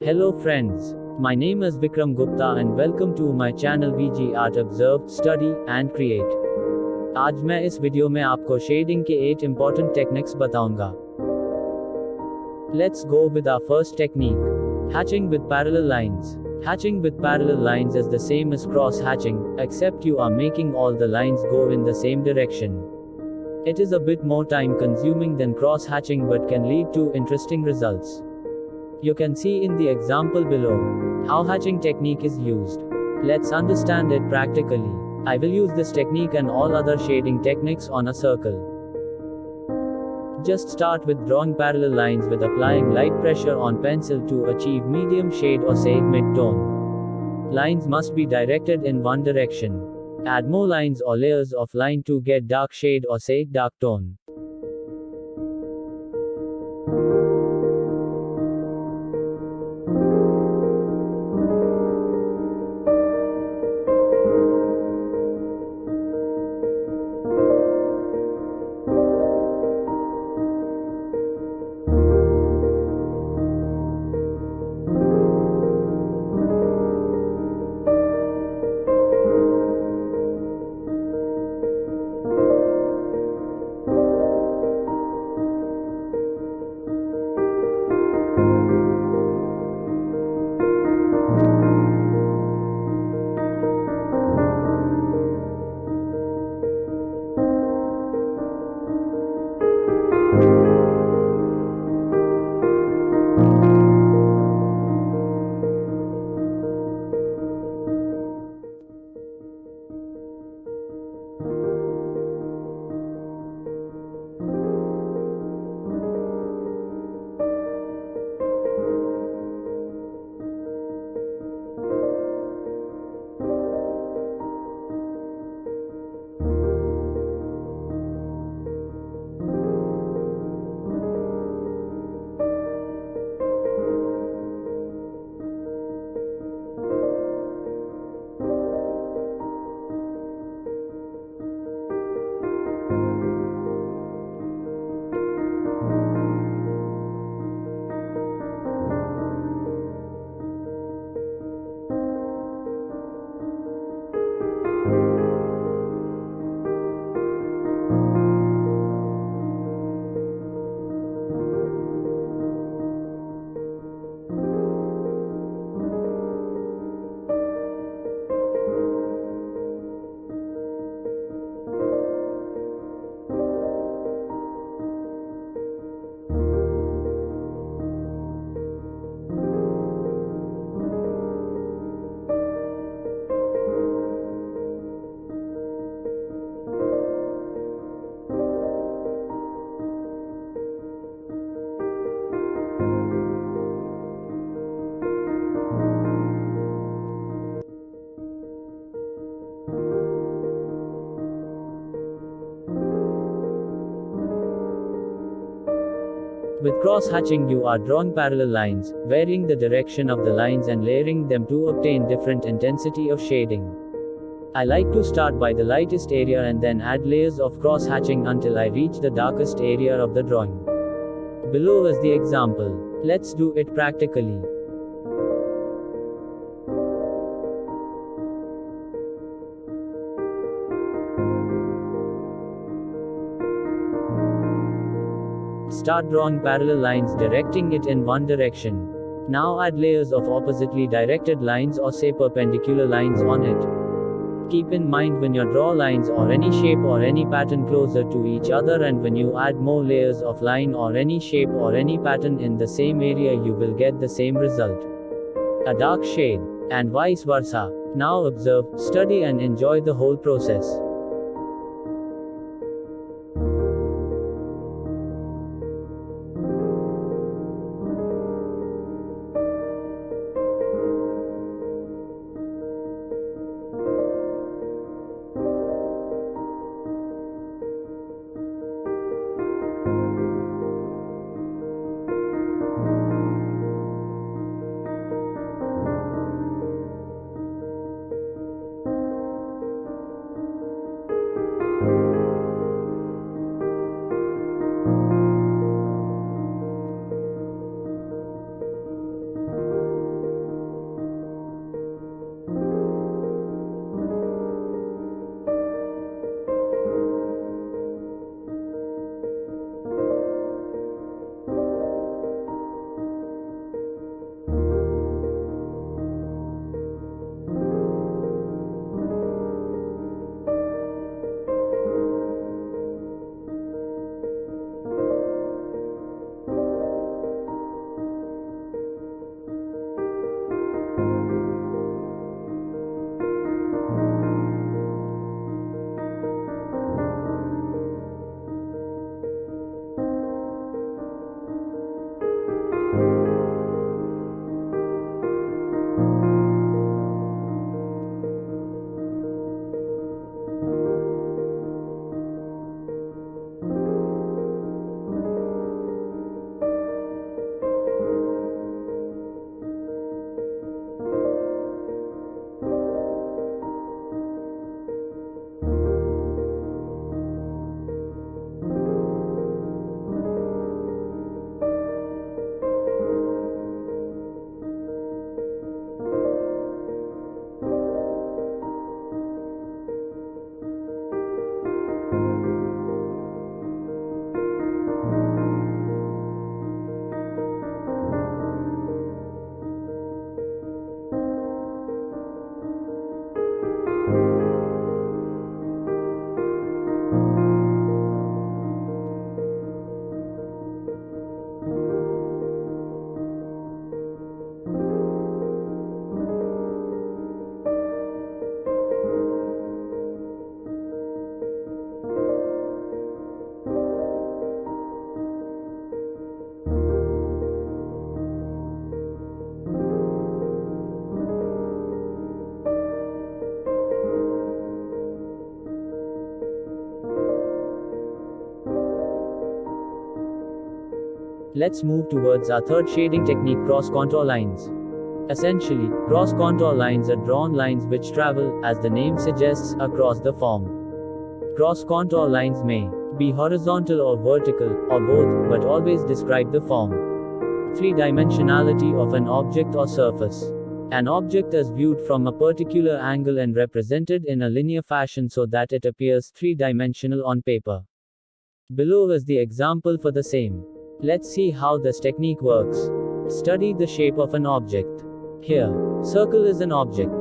Hello friends, my name is Vikram Gupta and welcome to my channel VG Art Observe, Study and Create। आज मैं इस video में आपको shading के 8 important techniques बताऊंगा। Let's go with our first technique, hatching with parallel lines। Hatching with parallel lines is the same as cross hatching, except you are making all the lines go in the same direction. It is a bit more time consuming than cross hatching but can lead to interesting results. You can see in the example below how hatching technique is used. Let's understand it practically. I will use this technique and all other shading techniques on a circle. Just start with drawing parallel lines with applying light pressure on pencil to achieve medium shade or say mid-tone. Lines must be directed in one direction. Add more lines or layers of line to get dark shade or say dark tone. With cross-hatching you are drawing parallel lines, varying the direction of the lines and layering them to obtain different intensity of shading. I like to start by the lightest area and then add layers of cross-hatching until I reach the darkest area of the drawing. Below is the example. Let's do it practically. Start drawing parallel lines directing it in one direction. Now add layers of oppositely directed lines or say perpendicular lines on it. Keep in mind when you draw lines or any shape or any pattern closer to each other, and when you add more layers of line or any shape or any pattern in the same area you will get the same result. A dark shade. And vice versa. Now observe, study and enjoy the whole process. Let's move towards our third shading technique, cross contour lines. Essentially, cross contour lines are drawn lines which travel, as the name suggests, across the form. Cross contour lines may be horizontal or vertical, or both, but always describe the form. Three-dimensionality of an object or surface. An object is viewed from a particular angle and represented in a linear fashion so that it appears three-dimensional on paper. Below is the example for the same. Let's see how this technique works. Study the shape of an object. Here, circle is an object.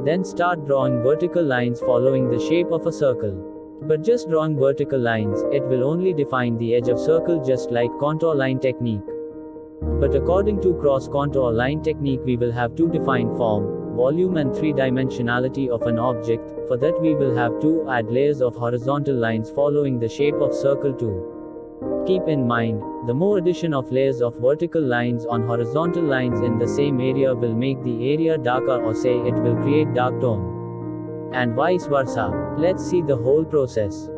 Then start drawing vertical lines following the shape of a circle. But just drawing vertical lines, it will only define the edge of circle just like contour line technique. But according to cross contour line technique, we will have to define form, volume and three-dimensionality of an object. For that we will have to add layers of horizontal lines following the shape of circle too. Keep in mind, the more addition of layers of vertical lines on horizontal lines in the same area will make the area darker, or say it will create dark tone. And vice versa. Let's see the whole process.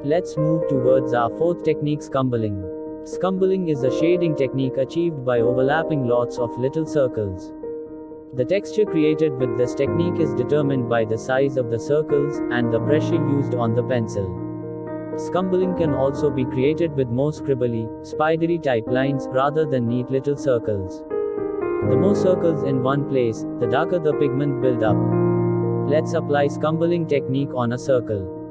Let's move towards our fourth technique, Scrumbling. Scrumbling is a shading technique achieved by overlapping lots of little circles. The texture created with this technique is determined by the size of the circles and the pressure used on the pencil. Scrumbling can also be created with more scribbly, spidery type lines rather than neat little circles. The more circles in one place, the darker the pigment build-up. Let's apply Scrumbling technique on a circle.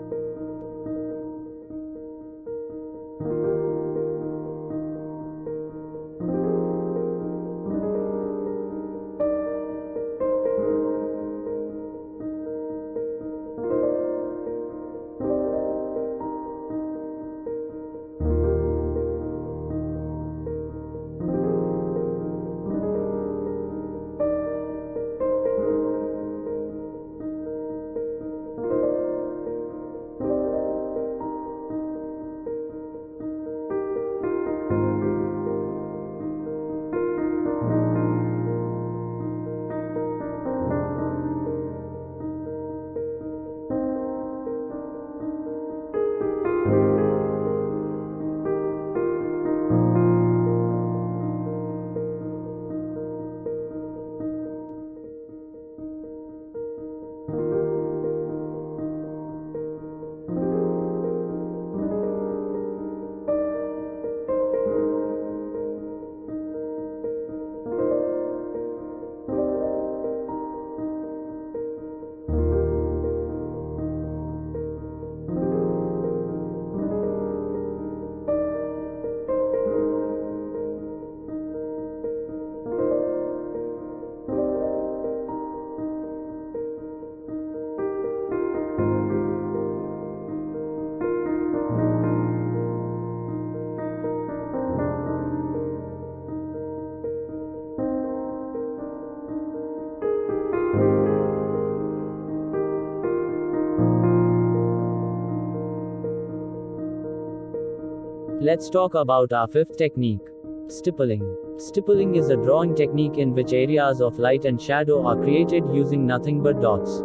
Let's talk about our fifth technique. Stippling. Stippling is a drawing technique in which areas of light and shadow are created using nothing but dots.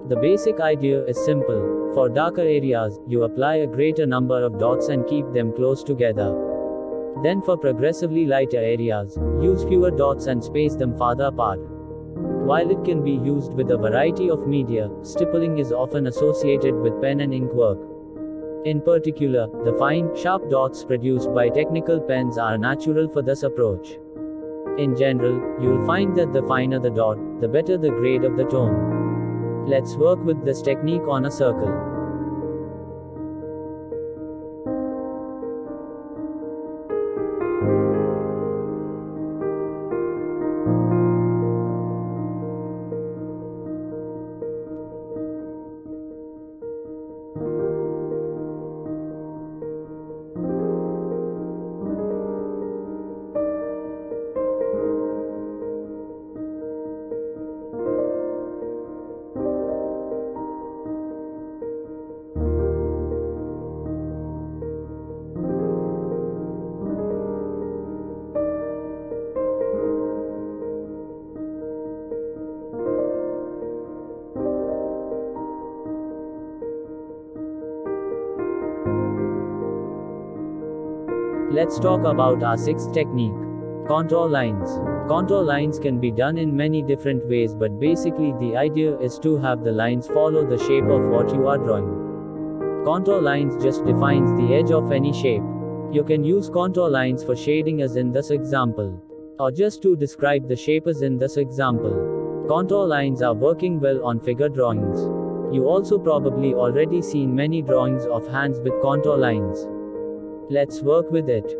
The basic idea is simple. For darker areas, you apply a greater number of dots and keep them close together. Then for progressively lighter areas, use fewer dots and space them farther apart. While it can be used with a variety of media, stippling is often associated with pen and ink work. In particular, the fine, sharp dots produced by technical pens are natural for this approach. In general, you'll find that the finer the dot, the better the grade of the tone. Let's work with this technique on a circle. Let's talk about our sixth technique. Contour lines. Contour lines can be done in many different ways, but basically the idea is to have the lines follow the shape of what you are drawing. Contour lines just defines the edge of any shape. You can use contour lines for shading as in this example, or just to describe the shape as in this example. Contour lines are working well on figure drawings. You also probably already seen many drawings of hands with contour lines. Let's work with it.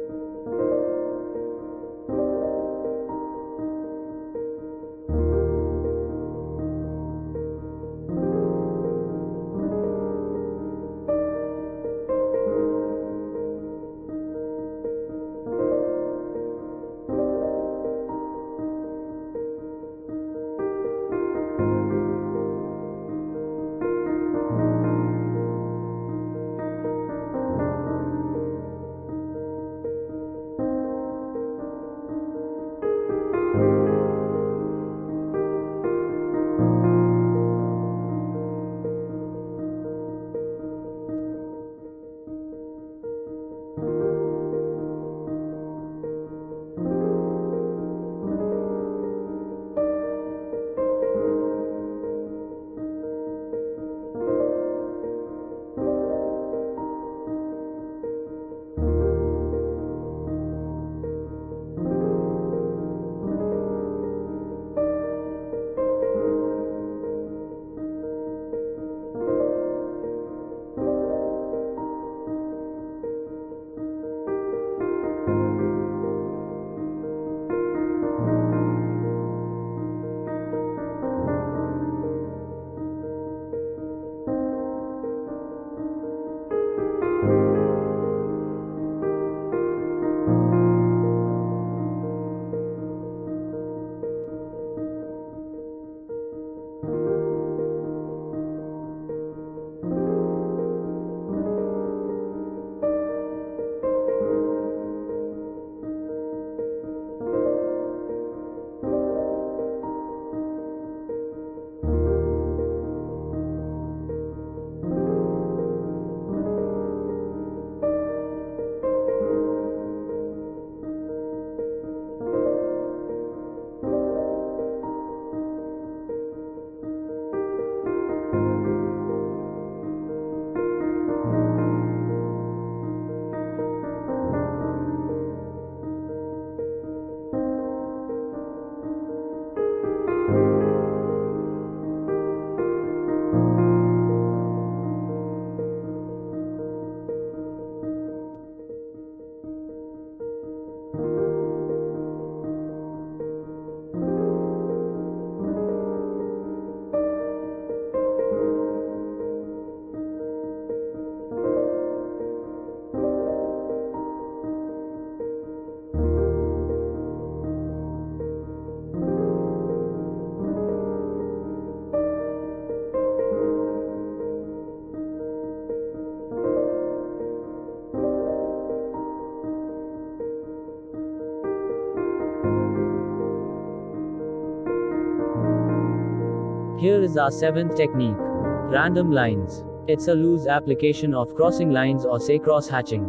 Here is our seventh technique. Random lines. It's a loose application of crossing lines, or say cross-hatching.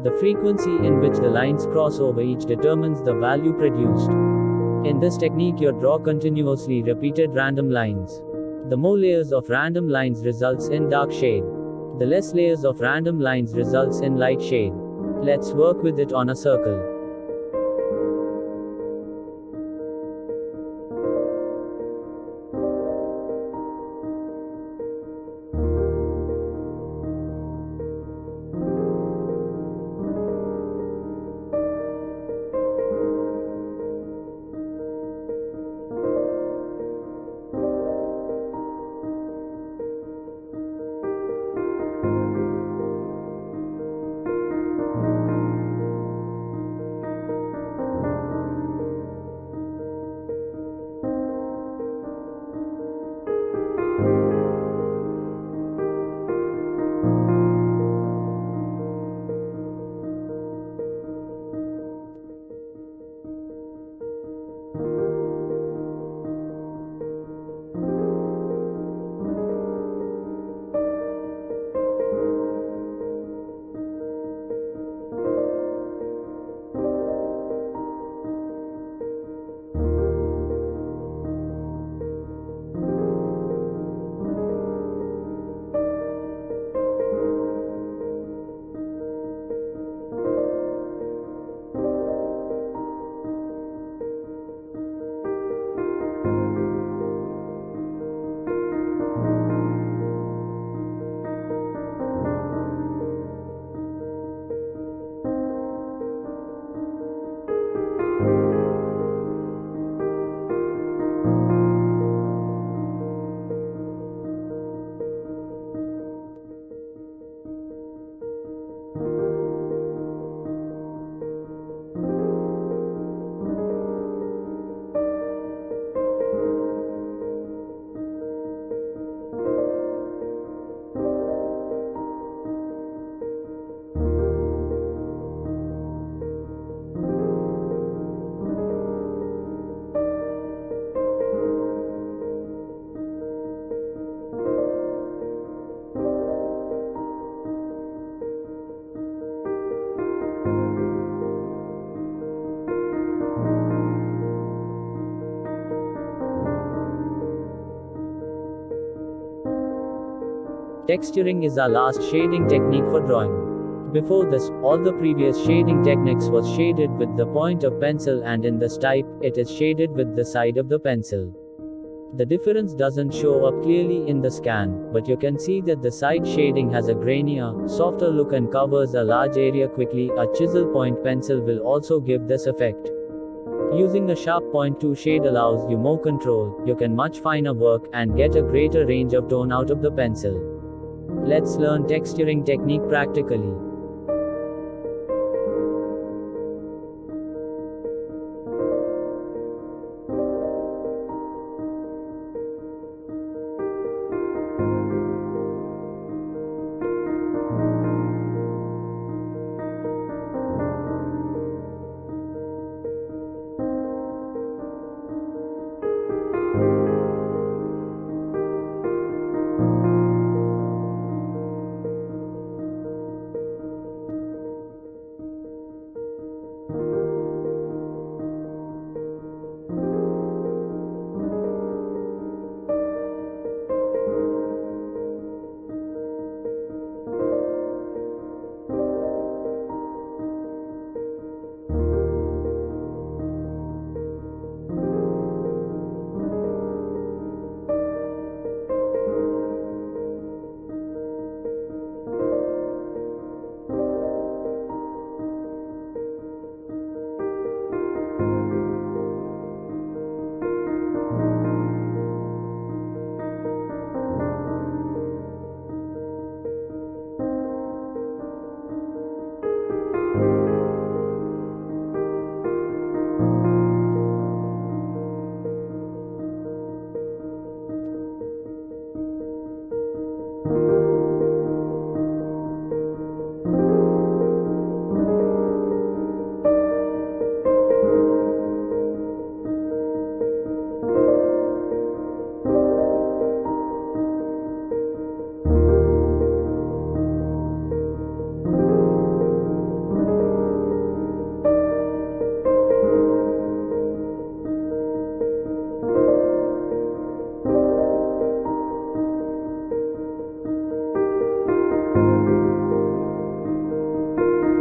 The frequency in which the lines cross over each determines the value produced. In this technique, you draw continuously repeated random lines. The more layers of random lines results in dark shade. The less layers of random lines results in light shade. Let's work with it on a circle. Texturing is our last shading technique for drawing. Before this, all the previous shading techniques was shaded with the point of pencil, and in this type, it is shaded with the side of the pencil. The difference doesn't show up clearly in the scan, but you can see that the side shading has a grainier, softer look and covers a large area quickly. A chisel point pencil will also give this effect. Using a sharp point to shade allows you more control, you can much finer work, and get a greater range of tone out of the pencil. Let's learn texturing technique practically.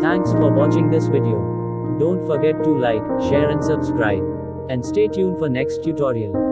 Thanks for watching this video. Don't forget to like, share and subscribe. And stay tuned for next tutorial.